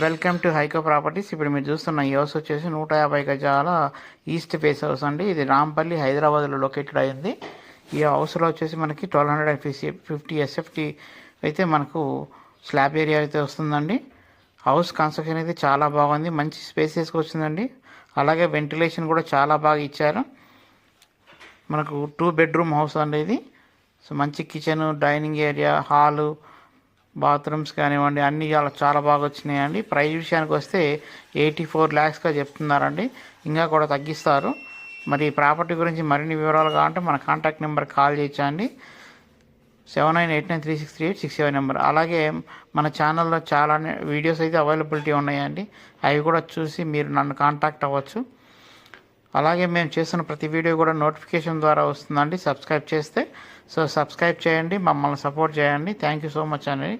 Welcome to హైకో properties. ఇప్పుడు మీరు చూస్తున్న ఈ హౌస్ వచ్చేసి 150 గజాల ఈస్ట్ ఫేస్ హౌస్ అండి. ఇది రాంపల్లి హైదరాబాద్లో లొకేటెడ్ అయింది. ఈ హౌస్లో వచ్చేసి మనకి 1250 ఎస్ఎఫ్టీ అయితే మనకు స్లాబ్ ఏరియా అయితే వస్తుందండి. హౌస్ కన్స్ట్రక్షన్ అయితే చాలా బాగుంది, మంచి స్పేసెస్కి వచ్చిందండి. అలాగే వెంటిలేషన్ కూడా చాలా బాగా ఇచ్చారు. మనకు 2 బెడ్రూమ్ హౌస్ అండి ఇది. సో మంచి kitchen, dining area, hall, bathrooms కానివ్వండి అన్నీ చాలా బాగా వచ్చినాయండి. ప్రైస్ విషయానికి వస్తే 84 lakhsగా చెప్తున్నారండి. ఇంకా కూడా తగ్గిస్తారు. మరి ఈ ప్రాపర్టీ గురించి మరిన్ని వివరాలు కావాలంటే మన కాంటాక్ట్ నెంబర్ కాల్ చేయొచ్చండి. 7989363867 నెంబర్. అలాగే మన ఛానల్లో చాలా వీడియోస్ అయితే అవైలబిలిటీ ఉన్నాయండి. అవి కూడా చూసి మీరు నన్ను కాంటాక్ట్ అవ్వచ్చు. అలాగే మేము చేస్తున్న ప్రతి వీడియో కూడా నోటిఫికేషన్ ద్వారా వస్తుందండి సబ్స్క్రైబ్ చేస్తే. సో సబ్స్క్రైబ్ చేయండి, మమ్మల్ని సపోర్ట్ చేయండి. థ్యాంక్ యూ సో మచ్ అండి.